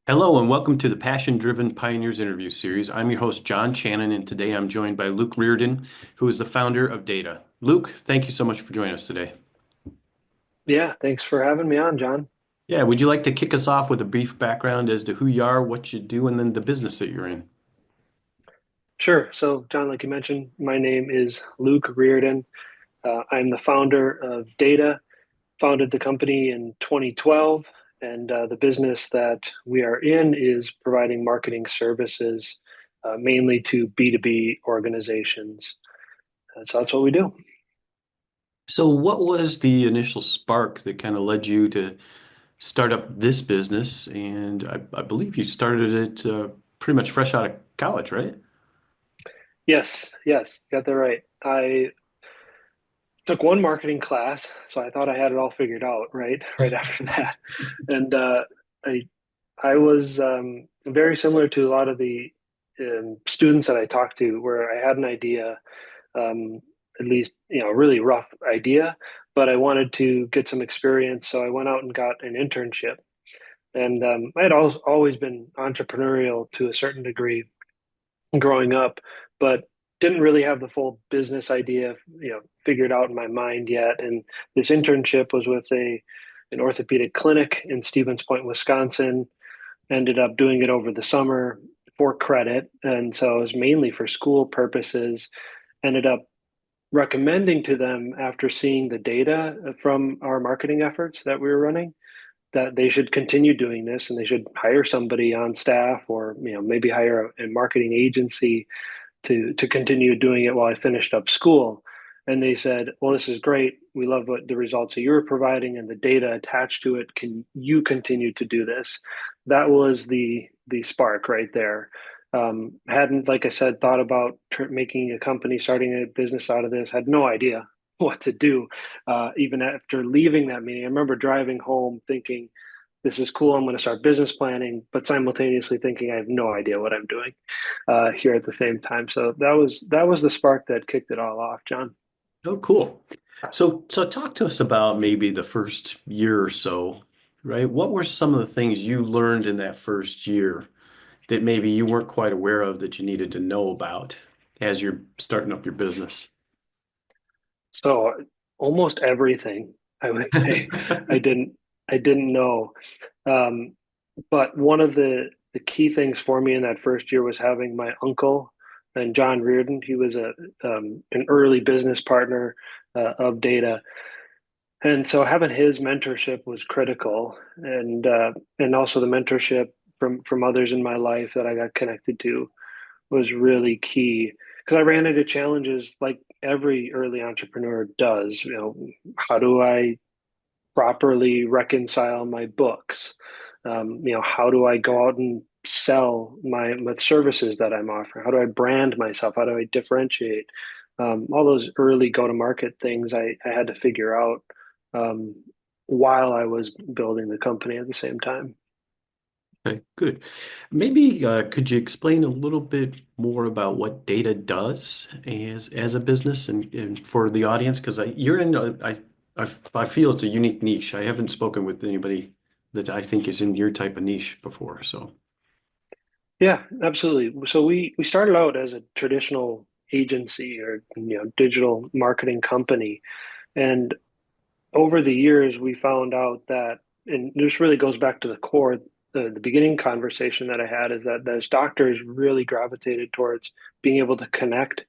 Hello and welcome to the Passion Driven Pioneers interview series. I'm your host, John Channon, and today I'm joined by Luke Riordan, who is the founder of Dayta. Luke, thank you so much for joining us today. Yeah, thanks for having me on, John. Yeah, would you like to kick us off with a brief background as to who you are, what you do, and then the business that you're in? Sure. So, John, like you mentioned, my name is Luke Riordan. I'm the founder of Dayta, founded the company in 2012, and the business that we are in is providing marketing services mainly to B2B organizations. So that's what we do. So, what was the initial spark that kind of led you to start up this business? And I believe you started it pretty much fresh out of college, right? Yes, got that right. I took one marketing class, so I thought I had it all figured out, right? Right after that. And I I was very similar to a lot of the students that I talked to, where I had an idea, um, at least a really rough idea, but I wanted to get some experience, so I went out and got an internship. And I had always been entrepreneurial to a certain degree growing up, but didn't really have the full business idea, figured out in my mind yet. And this internship was with a an orthopedic clinic in Stevens Point, Wisconsin. Ended up doing it over the summer for credit, and so it was mainly for school purposes. Ended up recommending to them after seeing the data from our marketing efforts that we were running that they should continue doing this and they should hire somebody on staff or maybe hire a marketing agency to continue doing it while I finished up school. And they said, "Well, this is great. We love what the results that you're providing and the data attached to it. Can you continue to do this?" That was the spark right there. Hadn't, like I said, thought about making a company, starting a business out of this. Had no idea what to do. Even after leaving that meeting, I remember driving home thinking, "This is cool. I'm going to start business planning," but simultaneously thinking I have no idea what I'm doing here at the same time. So that was the spark that kicked it all off, John. Oh, cool. So talk to us about maybe the first year or so, right? What were some of the things you learned in that first year that maybe you weren't quite aware of that you needed to know about as you're starting up your business? So almost everything I would say I didn't I didn't know. Um, but one of the key things for me in that first year was having my uncle and John Riordan. He was a an early business partner of Dayta, and so having his mentorship was critical, and also the mentorship from others in my life that I got connected to was really key because I ran into challenges like every early entrepreneur does. How do I properly reconcile my books? How do I go out and sell my services that I'm offering? How do I brand myself? How do I differentiate? All those early go-to-market things I had to figure out um, while I was building the company at the same time. Okay, good. Maybe could you explain a little bit more about what data does as a business and for the audience? Because you're in I feel it's a unique niche. I haven't spoken with anybody that I think is in your type of niche before. So Yeah, absolutely. So we started out as a traditional agency or digital marketing company, and over the years we found out that, and this really goes back to the core, the beginning conversation that I had is that those doctors really gravitated towards being able to connect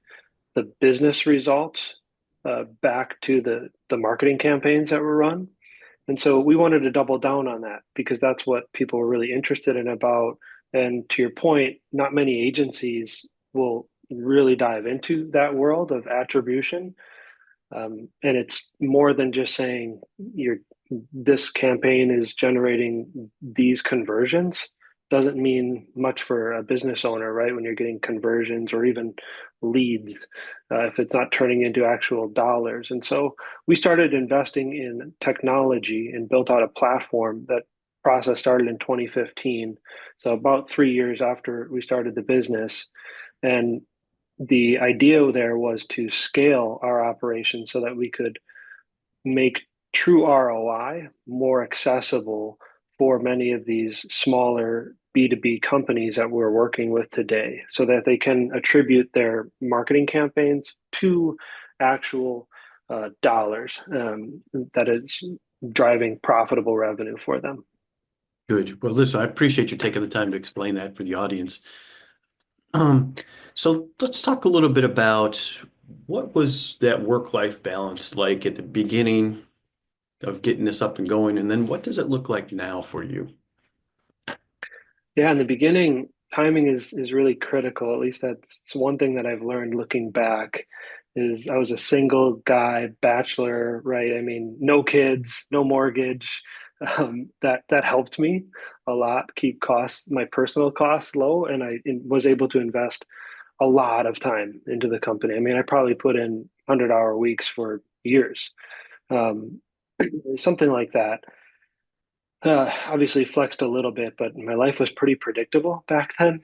the business results back to the marketing campaigns that were run. And so we wanted to double down on that because that's what people were really interested in about. And to your point, not many agencies will really dive into that world of attribution. And it's more than just saying this campaign is generating these conversions. Doesn't mean much for a business owner, right? When you're getting conversions or even leads, if it's not turning into actual dollars. And so we started investing in technology and built out a platform. That process started in 2015. So about 3 years after we started the business. And the idea there was to scale our operation so that we could make true ROI more accessible for many of these smaller B2B companies that we're working with today so that they can attribute their marketing campaigns to actual dollars that is driving profitable revenue for them. Good. Well, listen, I appreciate you taking the time to explain that for the audience. Um, so let's talk a little bit about what was that work-life balance like at the beginning of getting this up and going, and then what does it look like now for you? Yeah, in the beginning, timing is really critical. At least that's one thing that I've learned looking back is I was a single guy, bachelor, right? I mean, no kids, no mortgage. That helped me a lot keep costs, my personal costs low, and was able to invest a lot of time into the company. I mean, I probably put in 100-hour weeks for years, um, something like that. Obviously flexed a little bit, but my life was pretty predictable back then.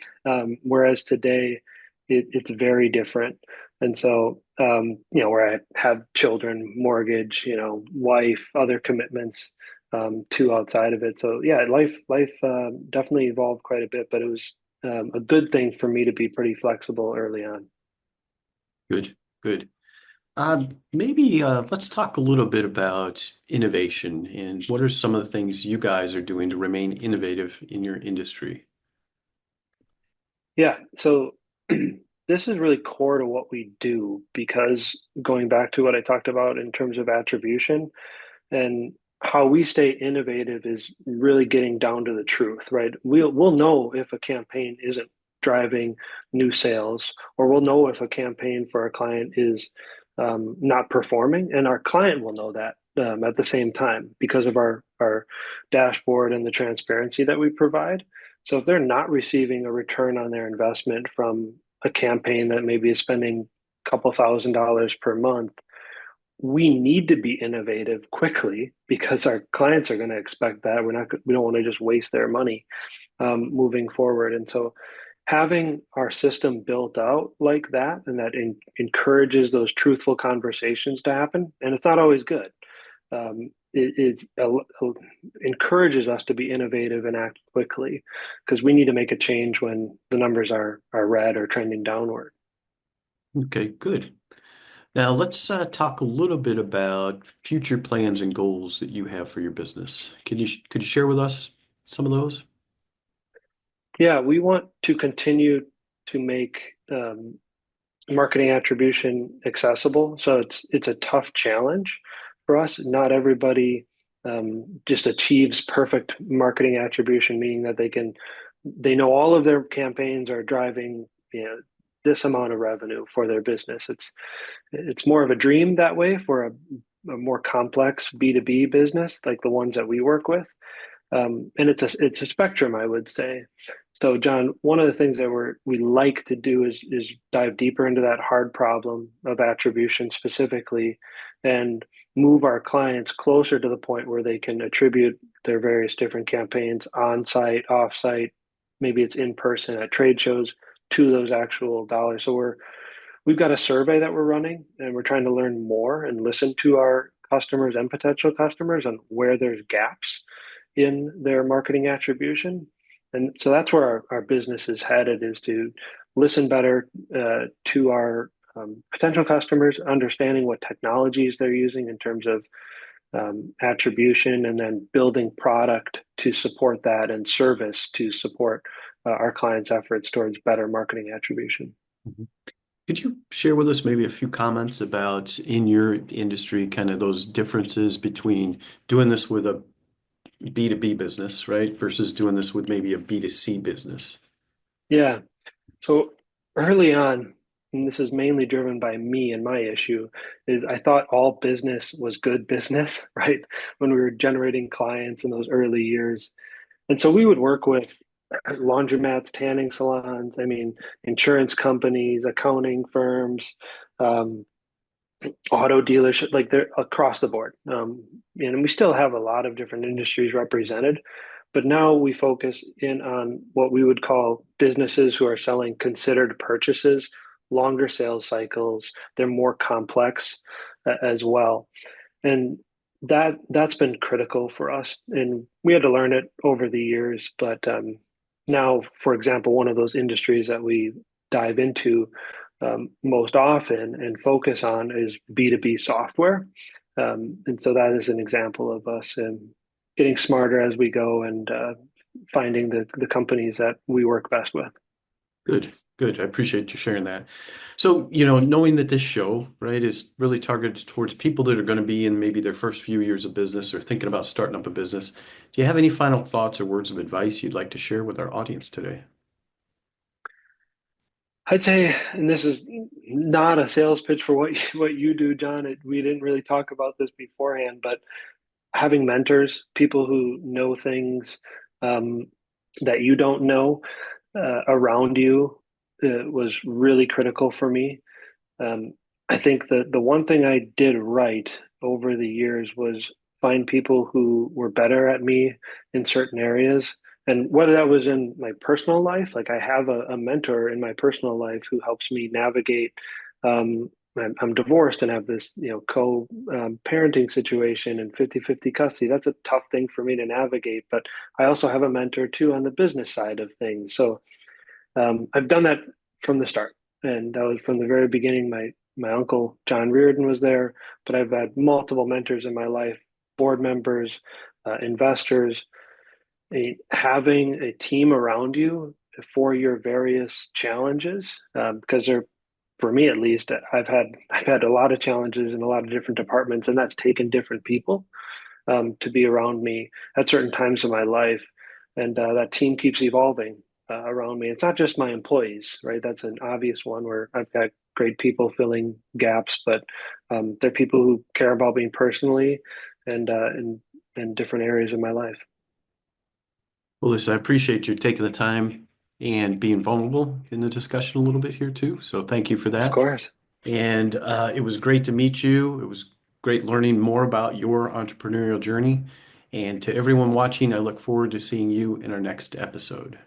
Whereas today, it's very different. And so, where I have children, mortgage, wife, other commitments, too outside of it. So yeah, life definitely evolved quite a bit, but it was a good thing for me to be pretty flexible early on. Good, good. Maybe let's talk a little bit about innovation and what are some of the things you guys are doing to remain innovative in your industry? Yeah, so this is really core to what we do because going back to what I talked about in terms of attribution and how we stay innovative is really getting down to the truth, right? We'll know if a campaign isn't driving new sales, or we'll know if a campaign for a client is not performing, and our client will know that at the same time because of our dashboard and the transparency that we provide. So if they're not receiving a return on their investment from a campaign that maybe is spending a couple $1,000s per month, we need to be innovative quickly because our clients are going to expect that. We don't want to just waste their money moving forward. And so having our system built out like that and that encourages those truthful conversations to happen, and it's not always good. It encourages us to be innovative and act quickly because we need to make a change when the numbers are red or trending downward. Okay, good. Now let's talk a little bit about future plans and goals that you have for your business. Could you share with us some of those? Yeah, we want to continue to make marketing attribution accessible. So it's a tough challenge for us. Not everybody just achieves perfect marketing attribution, meaning that they know all of their campaigns are driving, this amount of revenue for their business. It's more of a dream that way for a more complex B2B business like the ones that we work with. And it's a spectrum, I would say. So, John, one of the things that we like to do is dive deeper into that hard problem of attribution specifically, and move our clients closer to the point where they can attribute their various different campaigns on site, off site, maybe it's in person at trade shows to those actual dollars. So we've got a survey that we're running, and we're trying to learn more and listen to our customers and potential customers on where there's gaps in their marketing attribution. And so that's where our business is headed, is to listen better to our potential customers, understanding what technologies they're using in terms of attribution, and then building product to support that and service to support our clients' efforts towards better marketing attribution. Mhm. Could you share with us maybe a few comments about in your industry, kind of those differences between doing this with a B2B business, right, versus doing this with maybe a B2C business? Yeah. So early on, and this is mainly driven by me and my issue, is I thought all business was good business, right? When we were generating clients in those early years. And so we would work with laundromats, tanning salons, I mean, insurance companies, accounting firms, um, auto dealership, like they're across the board. And we still have a lot of different industries represented, but now we focus in on what we would call businesses who are selling considered purchases, longer sales cycles. They're more complex as well. And that's been critical for us. And we had to learn it over the years, but Now, for example, one of those industries that we dive into most often and focus on is B2B software. And so that is an example of us getting smarter as we go and finding the companies that we work best with. Good, good. I appreciate you sharing that. So, knowing that this show, right, is really targeted towards people that are going to be in maybe their first few years of business or thinking about starting up a business, do you have any final thoughts or words of advice you'd like to share with our audience today? I'd say, and this is not a sales pitch for what you do, John. We didn't really talk about this beforehand, but having mentors, people who know things um, that you don't know around you was really critical for me. Um, I think the one thing I did right over the years was find people who were better at me in certain areas. And whether that was in my personal life, like I have a mentor in my personal life who helps me navigate. I'm divorced and have this, co-parenting situation and 50-50 custody. That's a tough thing for me to navigate. But I also have a mentor too on the business side of things. So I've done that from the start, and that was from the very beginning. My uncle John Riordan was there, but I've had multiple mentors in my life, board members, investors. Having a team around you for your various challenges, because they're, for me at least, I've had a lot of challenges in a lot of different departments, and that's taken different people to be around me at certain times of my life. And that team keeps evolving around me. It's not just my employees, right? That's an obvious one where I've got great people filling gaps, but they're people who care about me personally and in different areas of my life. Well, listen, I appreciate you taking the time and being vulnerable in the discussion a little bit here too. So thank you for Of that. course. And it was great to meet you. It was great learning more about your entrepreneurial journey. And to everyone watching, I look forward to seeing you in our next episode.